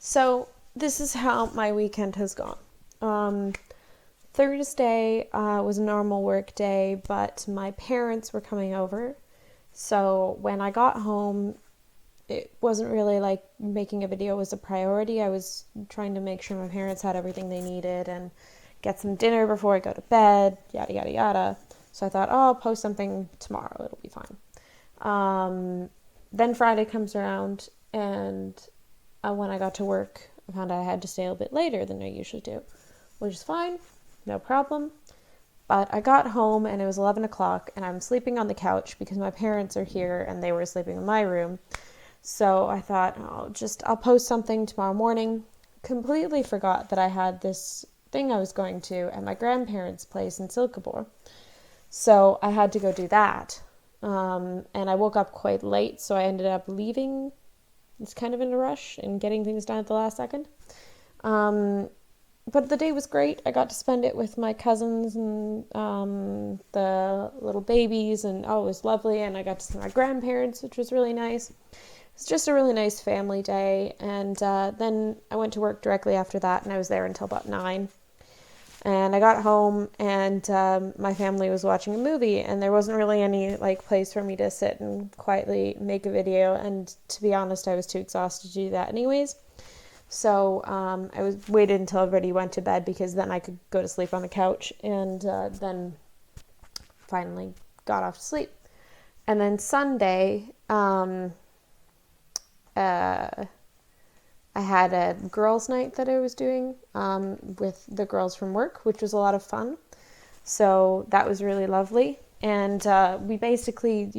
So this is how my weekend has gone. Thursday was a normal work day, but my parents were coming over. So when I got home, it wasn't really like making a video was a priority. I was trying to make sure my parents had everything they needed and get some dinner before I go to bed, yada, yada, yada. So I thought, oh, I'll post something tomorrow. It'll be fine. Then Friday comes around, and when I got to work, I found out I had to stay a bit later than I usually do, which is fine, no problem. But I got home and it was 11 o'clock, and I'm sleeping on the couch because my parents are here and they were sleeping in my room. So I thought, I'll post something tomorrow morning. Completely forgot that I had this thing I was going to at my grandparents' place in Silkeborg. So I had to go do that. And I woke up quite late, so I ended up leaving. It's kind of in a rush and getting things done at the last second. But the day was great. I got to spend it with my cousins and the little babies, and it was lovely. And I got to see my grandparents, which was really nice. It's just a really nice family day. And then I went to work directly after that, and I was there until about 9. And I got home, and my family was watching a movie, and there wasn't really any place for me to sit and quietly make a video. And to be honest, I was too exhausted to do that anyways. So I waited until everybody went to bed, because then I could go to sleep on the couch, and then finally got off to sleep. And then Sunday, I had a girls' night that I was doing with the girls from work, which was a lot of fun. So that was really lovely. And we basically,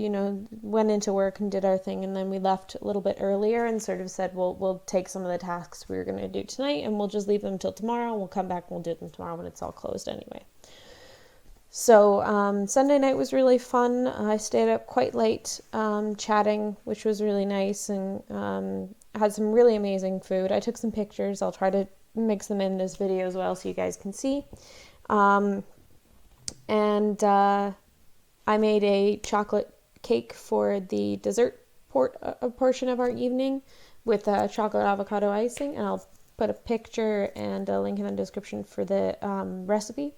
went into work and did our thing, and then we left a little bit earlier and sort of said, we'll take some of the tasks we were going to do tonight, and we'll just leave them till tomorrow. We'll come back and we'll do them tomorrow when it's all closed anyway. So Sunday night was really fun. I stayed up quite late chatting, which was really nice, and had some really amazing food. I took some pictures. I'll try to mix them in this video as well so you guys can see. And I made a chocolate cake for the dessert portion of our evening with chocolate avocado icing, and I'll put a picture and a link in the description for the recipe.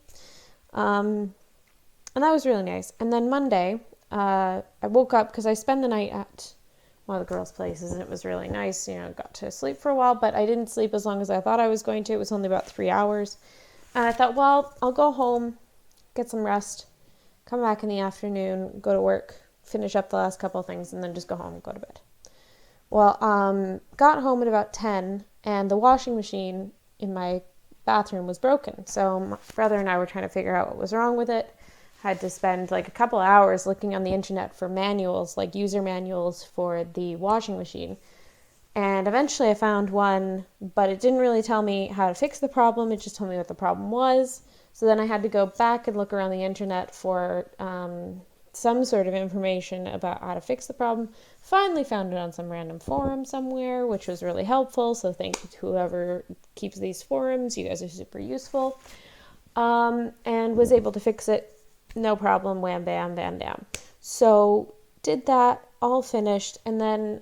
And that was really nice. And then Monday, I woke up because I spent the night at one of the girls' places, and it was really nice. Got to sleep for a while, but I didn't sleep as long as I thought I was going to. It was only about 3 hours. And I thought, I'll go home, get some rest, come back in the afternoon, go to work, finish up the last couple of things, and then just go home and go to bed. Well, got home at about 10, and the washing machine in my bathroom was broken. So my brother and I were trying to figure out what was wrong with it. Had to spend a couple hours looking on the internet for manuals, user manuals for the washing machine. And eventually I found one, but it didn't really tell me how to fix the problem. It just told me what the problem was. So then I had to go back and look around the internet for some sort of information about how to fix the problem. Finally found it on some random forum somewhere, which was really helpful. So thank you to whoever keeps these forums. You guys are super useful. And was able to fix it. No problem, wham, bam, bam, bam. So did that, all finished, and then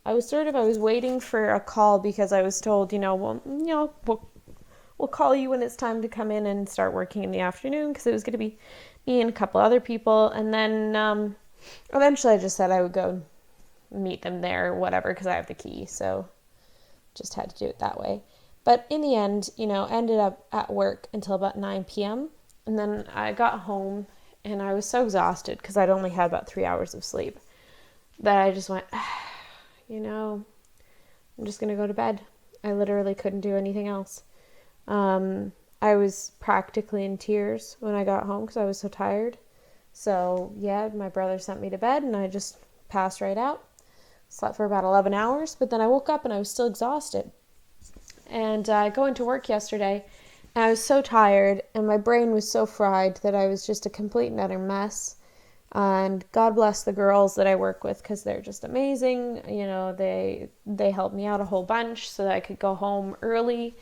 I was waiting for a call because I was told, we'll call you when it's time to come in and start working in the afternoon, because it was going to be me and a couple other people. And then eventually I just said I would go meet them there or whatever, because I have the key, so just had to do it that way. But in the end, ended up at work until about 9 p.m., and then I got home, and I was so exhausted because I'd only had about 3 hours of sleep that I just went, I'm just going to go to bed. I literally couldn't do anything else. I was practically in tears when I got home because I was so tired. So, yeah, my brother sent me to bed, and I just passed right out. Slept for about 11 hours, but then I woke up and I was still exhausted. And going to work yesterday, I was so tired, and my brain was so fried that I was just a complete and utter mess. And God bless the girls that I work with, because they're just amazing. They helped me out a whole bunch so that I could go home early.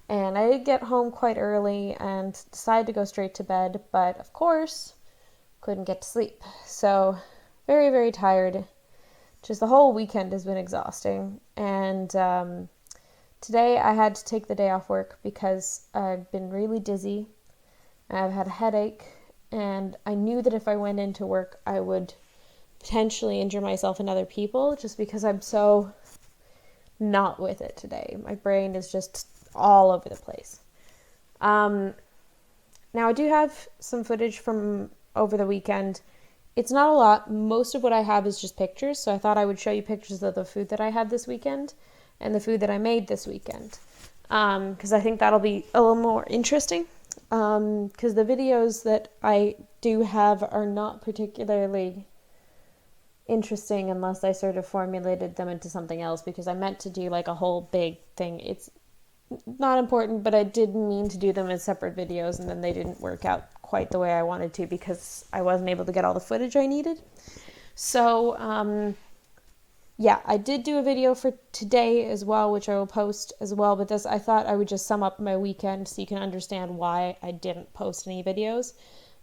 And I did get home quite early and decided to go straight to bed. But, of course, couldn't get to sleep. So, very, very tired. Just the whole weekend has been exhausting. And Today I had to take the day off work because I've been really dizzy. I've had a headache, and I knew that if I went into work, I would potentially injure myself and other people just because I'm so not with it today. My brain is just all over the place. Now, I do have some footage from over the weekend. It's not a lot. Most of what I have is just pictures, so I thought I would show you pictures of the food that I had this weekend and the food that I made this weekend, because I think that'll be a little more interesting, because the videos that I do have are not particularly interesting unless I sort of formulated them into something else, because I meant to do like a whole big thing. It's not important, but I did mean to do them as separate videos, and then they didn't work out quite the way I wanted to because I wasn't able to get all the footage I needed. So, yeah, I did do a video for today as well, which I will post as well, but I thought I would just sum up my weekend so you can understand why I didn't post any videos.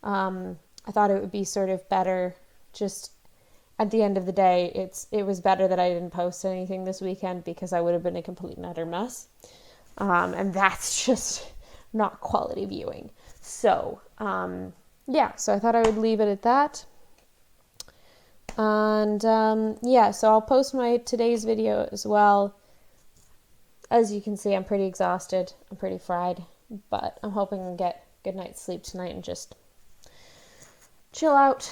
I thought it would be sort of better just at the end of the day. It was better that I didn't post anything this weekend because I would have been a complete and utter mess. And that's just not quality viewing. So, yeah, so I thought I would leave it at that. And, yeah, so I'll post my today's video as well. As you can see, I'm pretty exhausted. I'm pretty fried, but I'm hoping to get a good night's sleep tonight and just chill out,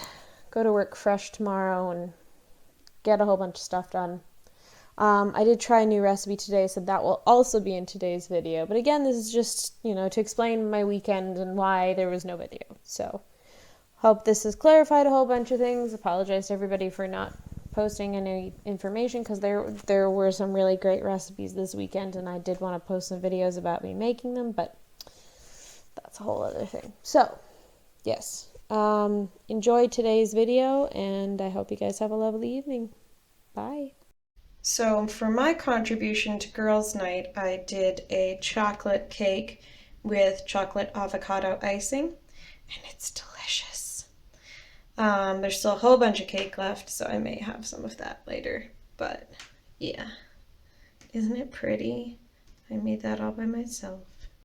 go to work fresh tomorrow, and get a whole bunch of stuff done. I did try a new recipe today, so that will also be in today's video. But again, this is just, to explain my weekend and why there was no video. So, hope this has clarified a whole bunch of things. Apologize to everybody for not posting any information, because there were some really great recipes this weekend, and I did want to post some videos about me making them, but that's a whole other thing. So, yes, enjoy today's video, and I hope you guys have a lovely evening. Bye. So for my contribution to girls' night, I did a chocolate cake with chocolate avocado icing, and it's delicious. There's still a whole bunch of cake left, so I may have some of that later, but yeah. Isn't it pretty? I made that all by myself.